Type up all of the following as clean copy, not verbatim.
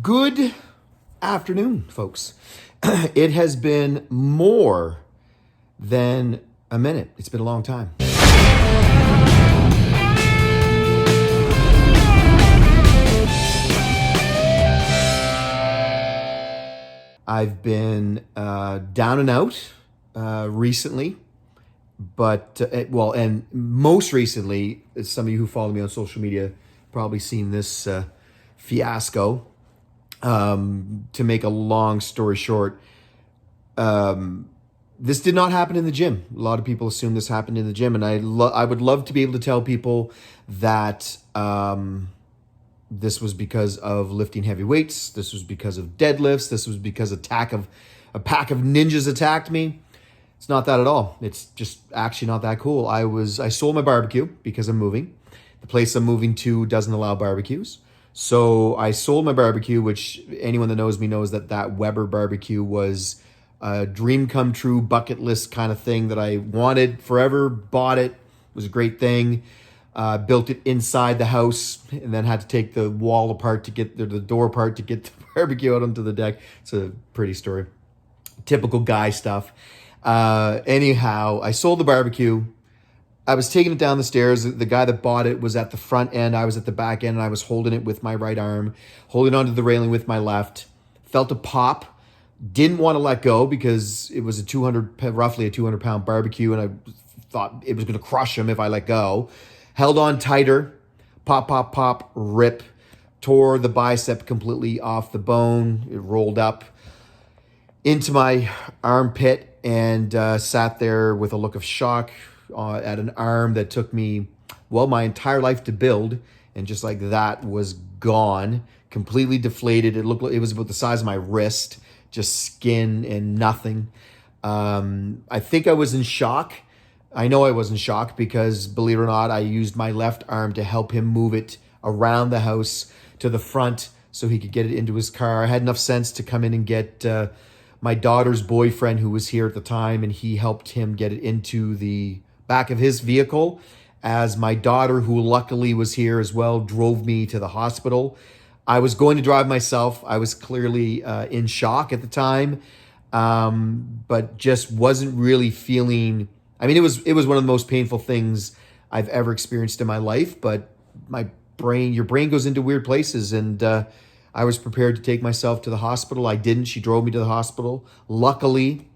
Good afternoon, folks. It has been more than a minute. It's been a long time. I've been down and out recently, but and most recently, as some of you who follow me on social media probably seen this fiasco. To make a long story short, this did not happen in the gym. A lot of people assume this happened in the gym, and I would love to be able to tell people that this was because of lifting heavy weights. This was because of deadlifts. This was because a pack of ninjas attacked me. It's not that at all. It's just actually not that cool. I sold my barbecue because I'm moving. The place I'm moving to doesn't allow barbecues. So I sold my barbecue, which anyone that knows me knows that Weber BBQ was a dream come true bucket list kind of thing that I wanted forever, bought it. It was a great thing. Built it inside the house and then had to take the wall apart to get the door apart to get the barbecue out onto the deck. It's a pretty story. Typical guy stuff. Anyhow, I sold the barbecue. I was taking it down the stairs. The guy that bought it was at the front end. I was at the back end, and I was holding it with my right arm, holding onto the railing with my left. Felt a pop. Didn't want to let go because it was roughly a 200-pound barbecue, and I thought it was going to crush him if I let go. Held on tighter. Pop, pop, pop, rip. Tore the bicep completely off the bone. It rolled up into my armpit and sat there with a look of shock at an arm that took me, my entire life to build, and just like that was gone, completely deflated. It looked like it was about the size of my wrist, just skin and nothing. I think I was in shock. I know I was in shock because, believe it or not, I used my left arm to help him move it around the house to the front so he could get it into his car. I had enough sense to come in and get my daughter's boyfriend, who was here at the time, and he helped him get it into the back of his vehicle, as my daughter, who luckily was here as well, drove me to the hospital. I was going to drive myself. I was clearly in shock at the time, but just wasn't really feeling. I mean, it was one of the most painful things I've ever experienced in my life. But your brain goes into weird places, and I was prepared to take myself to the hospital. I didn't. She drove me to the hospital. Luckily,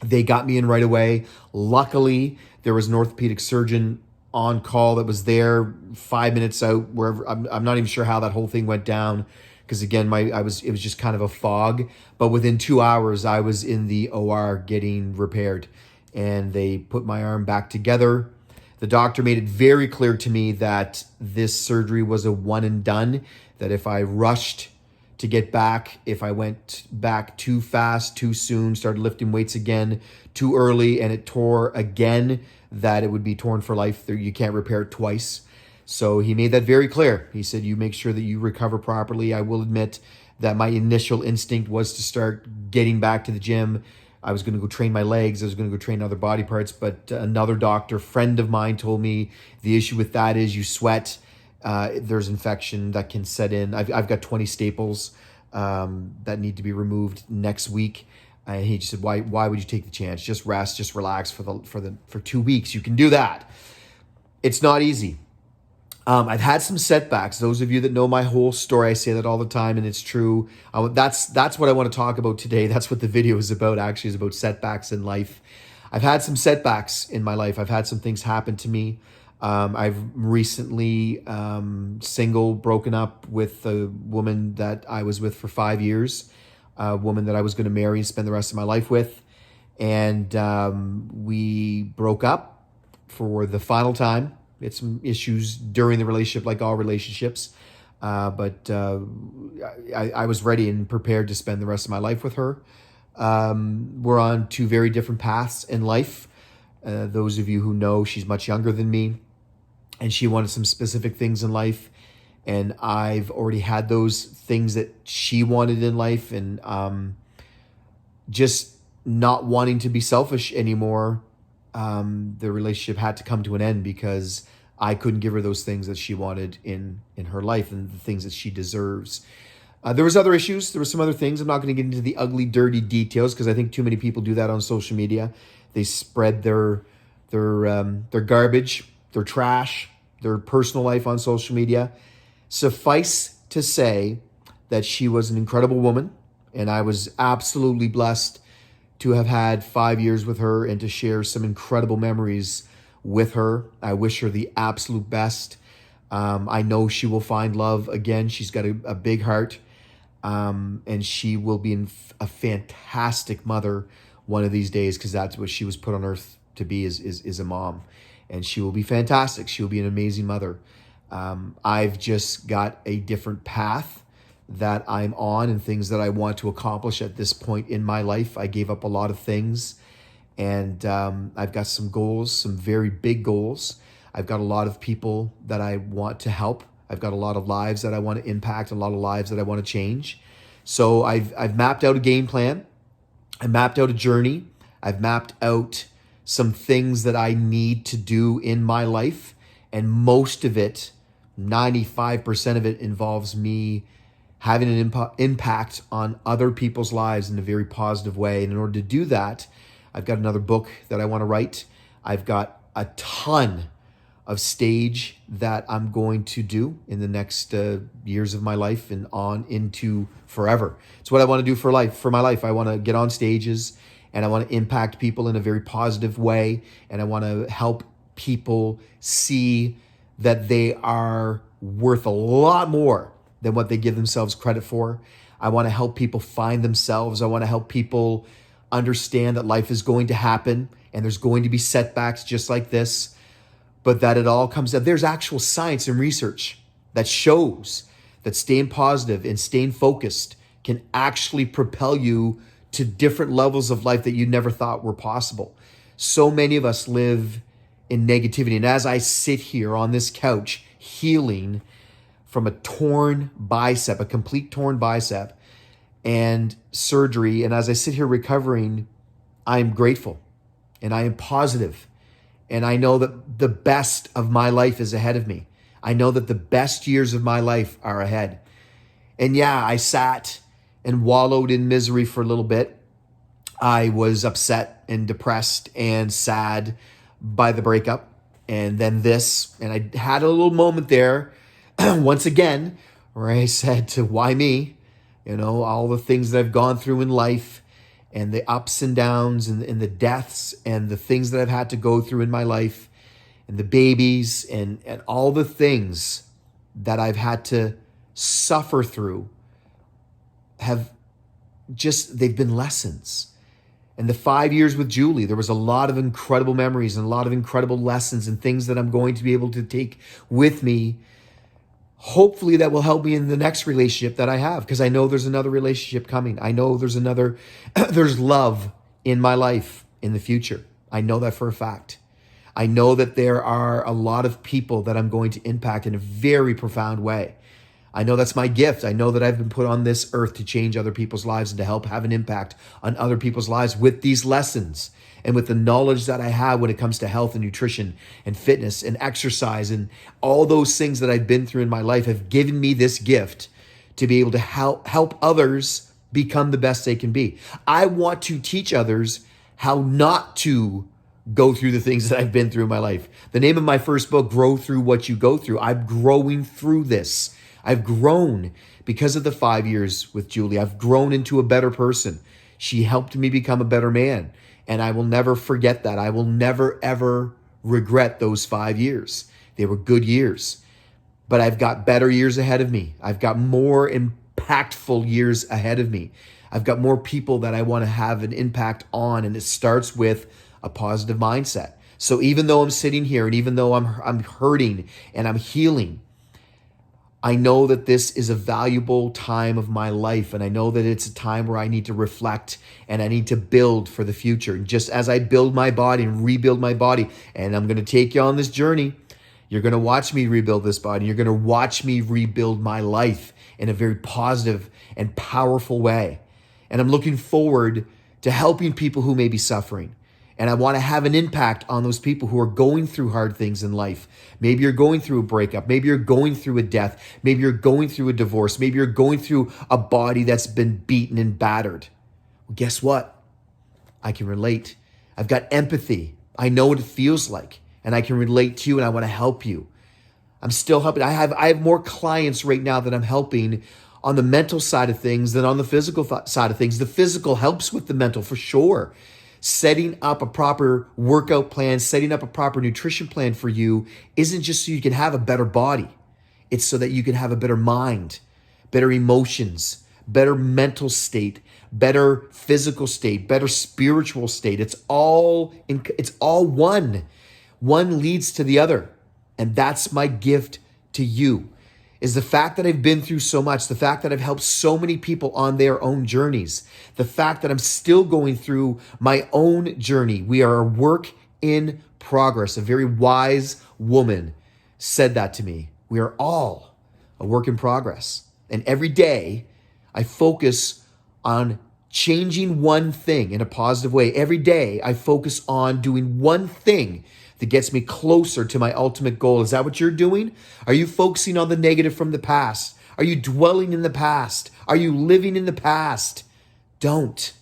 they got me in right away. Luckily, there was an orthopedic surgeon on call that was there 5 minutes out. Wherever I'm not even sure how that whole thing went down, because again, it was just kind of a fog. But within 2 hours, I was in the OR getting repaired, and they put my arm back together. The doctor made it very clear to me that this surgery was a one and done. That if I rushed to get back, if I went back too fast, too soon, started lifting weights again too early, and it tore again, that it would be torn for life. You can't repair it twice. So he made that very clear. He said, you make sure that you recover properly. I will admit that my initial instinct was to start getting back to the gym. I was going to go train my legs. I was going to go train other body parts. But another doctor, friend of mine, told me the issue with that is you sweat. There's infection that can set in. I've got 20 staples that need to be removed next week. And he just said, why would you take the chance? Just rest, just relax for 2 weeks. You can do that. It's not easy. I've had some setbacks. Those of you that know my whole story, I say that all the time, and it's true. That's what I want to talk about today. That's what the video is about, actually, is about setbacks in life. I've had some setbacks in my life. I've had some things happen to me. I've recently single, broken up with a woman that I was with for 5 years, a woman that I was going to marry and spend the rest of my life with. And we broke up for the final time. We had some issues during the relationship, like all relationships. But I was ready and prepared to spend the rest of my life with her. We're on two very different paths in life. Those of you who know, she's much younger than me, and she wanted some specific things in life, and I've already had those things that she wanted in life, and just not wanting to be selfish anymore. The relationship had to come to an end because I couldn't give her those things that she wanted in her life and the things that she deserves. There was other issues. There were some other things. I'm not going to get into the ugly, dirty details because I think too many people do that on social media. They spread their garbage, their trash, their personal life on social media. Suffice to say that she was an incredible woman, and I was absolutely blessed to have had 5 years with her and to share some incredible memories with her. I wish her the absolute best. I know she will find love again. She's got a big heart. And she will be a fantastic mother one of these days, because that's what she was put on earth to be, is a mom. And she will be fantastic. She will be an amazing mother. I've just got a different path that I'm on and things that I want to accomplish at this point in my life. I gave up a lot of things, and I've got some goals, some very big goals. I've got a lot of people that I want to help. I've got a lot of lives that I want to impact, a lot of lives that I want to change. So I've mapped out a game plan. I mapped out a journey. I've mapped out some things that I need to do in my life. And most of it, 95% of it, involves me having an impact on other people's lives in a very positive way. And in order to do that, I've got another book that I want to write. I've got a ton of stage that I'm going to do in the next years of my life and on into forever. It's what I want to do for my life. I want to get on stages, and I want to impact people in a very positive way. And I want to help people see that they are worth a lot more than what they give themselves credit for. I want to help people find themselves. I want to help people understand that life is going to happen and there's going to be setbacks just like this, but that it all comes up. There's actual science and research that shows that staying positive and staying focused can actually propel you to different levels of life that you never thought were possible. So many of us live in negativity. And as I sit here on this couch healing from a torn bicep, a complete torn bicep and surgery, and as I sit here recovering, I am grateful and I am positive. And I know that the best of my life is ahead of me. I know that the best years of my life are ahead. And yeah, I sat and wallowed in misery for a little bit. I was upset and depressed and sad by the breakup. And then this, and I had a little moment there, once again, where I said to why me? You know, all the things that I've gone through in life, and the ups and downs and the deaths and the things that I've had to go through in my life, and the babies and all the things that I've had to suffer through they've been lessons. And the 5 years with Julie, there was a lot of incredible memories and a lot of incredible lessons and things that I'm going to be able to take with me. Hopefully that will help me in the next relationship that I have, because I know there's another relationship coming. I know there's love in my life in the future. I know that for a fact. I know that there are a lot of people that I'm going to impact in a very profound way. I know that's my gift. I know that I've been put on this earth to change other people's lives and to help have an impact on other people's lives with these lessons and with the knowledge that I have when it comes to health and nutrition and fitness and exercise, and all those things that I've been through in my life have given me this gift to be able to help others become the best they can be. I want to teach others how not to go through the things that I've been through in my life. The name of my first book, Grow Through What You Go Through. I'm growing through this. I've grown because of the 5 years with Julie. I've grown into a better person. She helped me become a better man. And I will never forget that. I will never, ever regret those 5 years. They were good years. But I've got better years ahead of me. I've got more impactful years ahead of me. I've got more people that I want to have an impact on. And it starts with a positive mindset. So even though I'm sitting here and even though I'm hurting and I'm healing, I know that this is a valuable time of my life, and I know that it's a time where I need to reflect and I need to build for the future. And just as I build my body and rebuild my body, and I'm going to take you on this journey, you're going to watch me rebuild this body. You're going to watch me rebuild my life in a very positive and powerful way. And I'm looking forward to helping people who may be suffering And I want to have an impact on those people who are going through hard things in life. Maybe you're going through a breakup. Maybe you're going through a death. Maybe you're going through a divorce. Maybe you're going through a body that's been beaten and battered. Well, guess what? I can relate. I've got empathy. I know what it feels like, and I can relate to you, and I want to help you. I'm still helping. I have more clients right now that I'm helping on the mental side of things than on the physical side of things. The physical helps with the mental for sure. Setting up a proper workout plan, setting up a proper nutrition plan for you isn't just so you can have a better body. It's so that you can have a better mind, better emotions, better mental state, better physical state, better spiritual state. It's all one. One leads to the other. And that's my gift to you, is the fact that I've been through so much, the fact that I've helped so many people on their own journeys, the fact that I'm still going through my own journey. We are a work in progress. A very wise woman said that to me. We are all a work in progress. And every day I focus on changing one thing in a positive way. Every day I focus on doing one thing that gets me closer to my ultimate goal. Is that what you're doing? Are you focusing on the negative from the past? Are you dwelling in the past? Are you living in the past? Don't.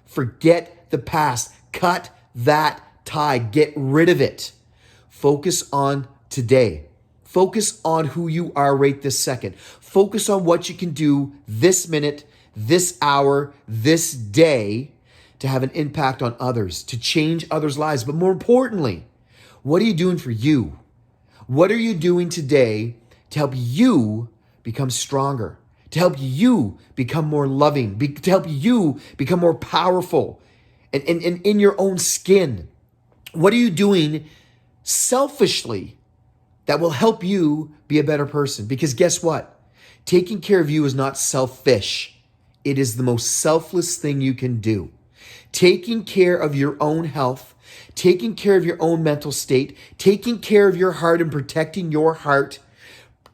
Forget the past. Cut that tie. Get rid of it. Focus on today. Focus on who you are right this second. Focus on what you can do this minute, this hour, this day to have an impact on others, to change others' lives. But more importantly, what are you doing for you? What are you doing today to help you become stronger, to help you become more loving, to help you become more powerful and in your own skin? What are you doing selfishly that will help you be a better person? Because guess what? Taking care of you is not selfish. It is the most selfless thing you can do. Taking care of your own health, taking care of your own mental state, taking care of your heart and protecting your heart,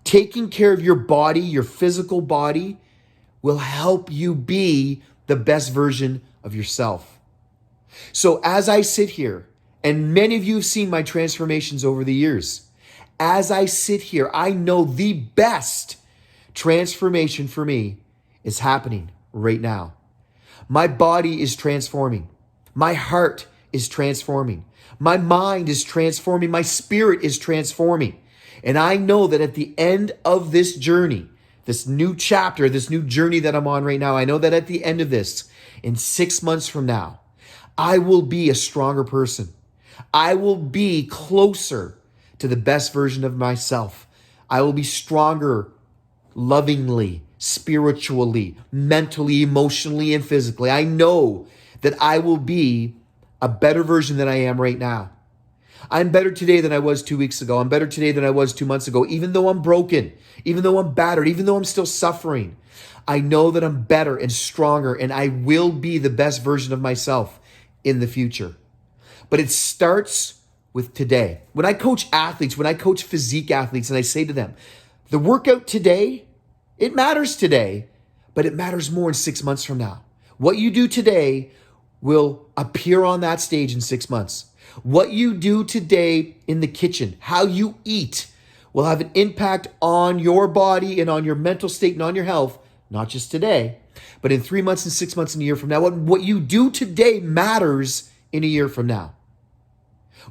taking care of your body, your physical body, will help you be the best version of yourself. So as I sit here, and many of you have seen my transformations over the years, as I sit here, I know the best transformation for me is happening right now. My body is transforming. My heart is transforming. My mind is transforming. My spirit is transforming. And I know that at the end of this journey, this new chapter, this new journey that I'm on right now, I know that at the end of this, in 6 months from now, I will be a stronger person. I will be closer to the best version of myself. I will be stronger lovingly, spiritually, mentally, emotionally, and physically. I know that I will be a better version than I am right now. I'm better today than I was 2 weeks ago. I'm better today than I was 2 months ago. Even though I'm broken, even though I'm battered, even though I'm still suffering, I know that I'm better and stronger, and I will be the best version of myself in the future. But it starts with today. When I coach athletes, when I coach physique athletes, and I say to them, the workout today, it matters today, but it matters more in 6 months from now. What you do today will appear on that stage in 6 months. What you do today in the kitchen, how you eat, will have an impact on your body and on your mental state and on your health, not just today, but in 3 months and 6 months and a year from now. What you do today matters in a year from now.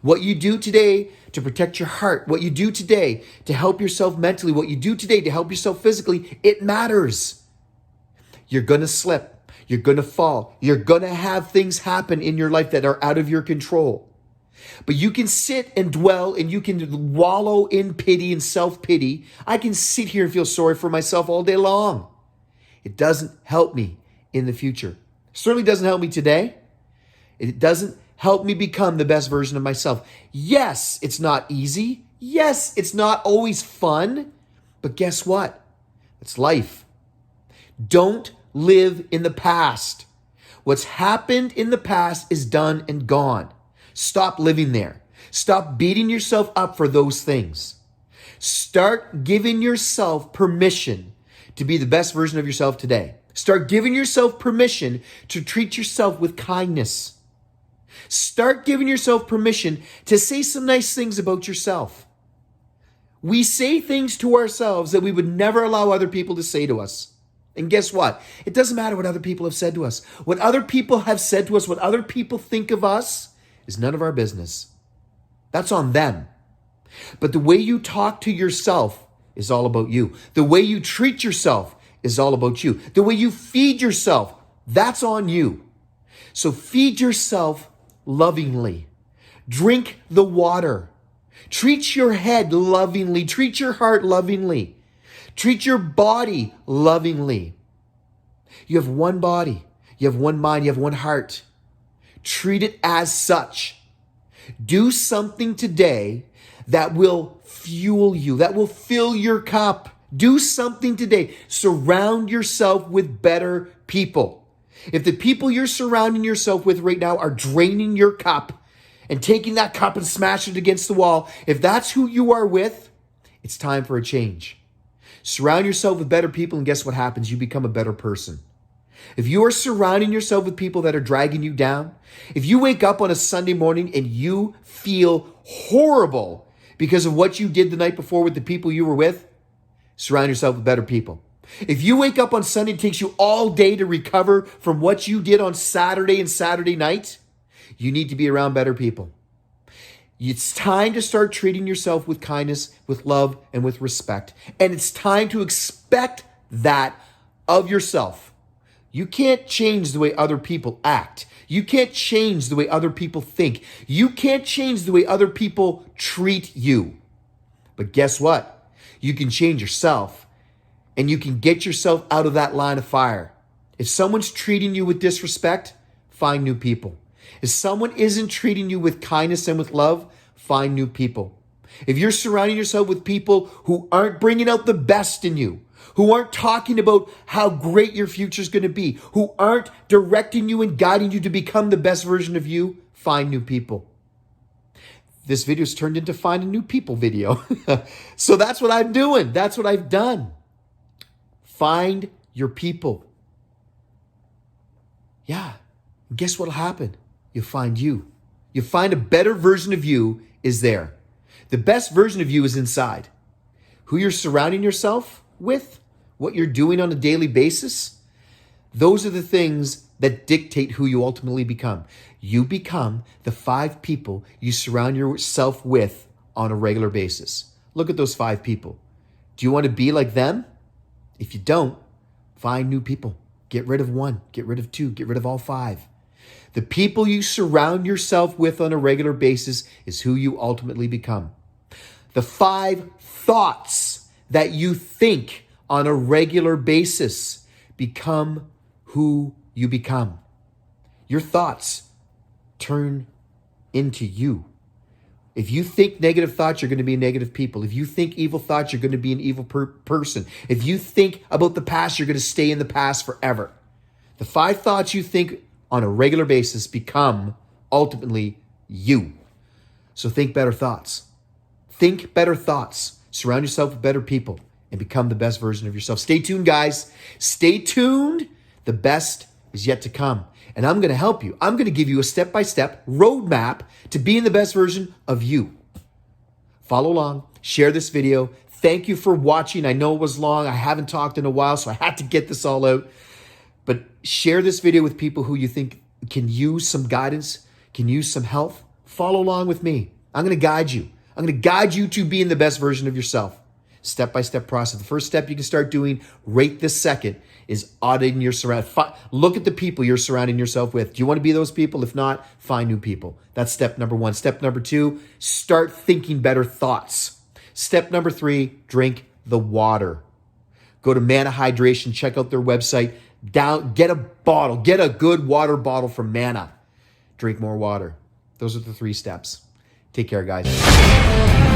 What you do today to protect your heart, what you do today to help yourself mentally, what you do today to help yourself physically, it matters. You're going to slip. You're going to fall. You're going to have things happen in your life that are out of your control. But you can sit and dwell and you can wallow in pity and self-pity. I can sit here and feel sorry for myself all day long. It doesn't help me in the future. It certainly doesn't help me today. It doesn't help me become the best version of myself. Yes, it's not easy. Yes, it's not always fun. But guess what? It's life. Don't live in the past. What's happened in the past is done and gone. Stop living there. Stop beating yourself up for those things. Start giving yourself permission to be the best version of yourself today. Start giving yourself permission to treat yourself with kindness. Start giving yourself permission to say some nice things about yourself. We say things to ourselves that we would never allow other people to say to us. And guess what? It doesn't matter what other people have said to us. What other people have said to us, what other people think of us, is none of our business. That's on them. But the way you talk to yourself is all about you. The way you treat yourself is all about you. The way you feed yourself, that's on you. So feed yourself lovingly. Drink the water. Treat your head lovingly. Treat your heart lovingly. Treat your body lovingly. You have one body. You have one mind. You have one heart. Treat it as such. Do something today that will fuel you, that will fill your cup. Do something today. Surround yourself with better people. If the people you're surrounding yourself with right now are draining your cup and taking that cup and smashing it against the wall, if that's who you are with, it's time for a change. Surround yourself with better people, and guess what happens? You become a better person. If you are surrounding yourself with people that are dragging you down, if you wake up on a Sunday morning and you feel horrible because of what you did the night before with the people you were with, surround yourself with better people. If you wake up on Sunday, it takes you all day to recover from what you did on Saturday and Saturday night, you need to be around better people. It's time to start treating yourself with kindness, with love, and with respect. And it's time to expect that of yourself. You can't change the way other people act. You can't change the way other people think. You can't change the way other people treat you. But guess what? You can change yourself, and you can get yourself out of that line of fire. If someone's treating you with disrespect, find new people. If someone isn't treating you with kindness and with love, find new people. If you're surrounding yourself with people who aren't bringing out the best in you, who aren't talking about how great your future is going to be, who aren't directing you and guiding you to become the best version of you, find new people. This video's turned into find a new people video. So that's what I'm doing. That's what I've done. Find your people. Yeah. And guess what'll happen? You'll find you. You'll find a better version of you is there. The best version of you is inside. Who you're surrounding yourself with, what you're doing on a daily basis, those are the things that dictate who you ultimately become. You become the 5 people you surround yourself with on a regular basis. Look at those 5 people. Do you want to be like them? If you don't, find new people. Get rid of 1, get rid of 2, get rid of all 5. The people you surround yourself with on a regular basis is who you ultimately become. The 5 thoughts that you think on a regular basis become who you become. Your thoughts turn into you. If you think negative thoughts, you're going to be a negative people. If you think evil thoughts, you're going to be an evil person. If you think about the past, you're going to stay in the past forever. The 5 thoughts you think on a regular basis become ultimately you. So think better thoughts. Think better thoughts. Surround yourself with better people and become the best version of yourself. Stay tuned, guys. Stay tuned. The best is yet to come. And I'm going to help you. I'm going to give you a step-by-step roadmap to being the best version of you. Follow along. Share this video. Thank you for watching. I know it was long. I haven't talked in a while, so I had to get this all out. But share this video with people who you think can use some guidance, can use some help. Follow along with me. I'm going to guide you. I'm going to guide you to being the best version of yourself. Step-by-step process. The first step you can start doing right this second is auditing your surround. Look at the people you're surrounding yourself with. Do you want to be those people? If not, find new people. That's step number 1. Step number 2, start thinking better thoughts. Step number 3, drink the water. Go to Mana Hydration. Check out their website. Get a bottle. Get a good water bottle from Mana. Drink more water. Those are the 3 steps. Take care, guys.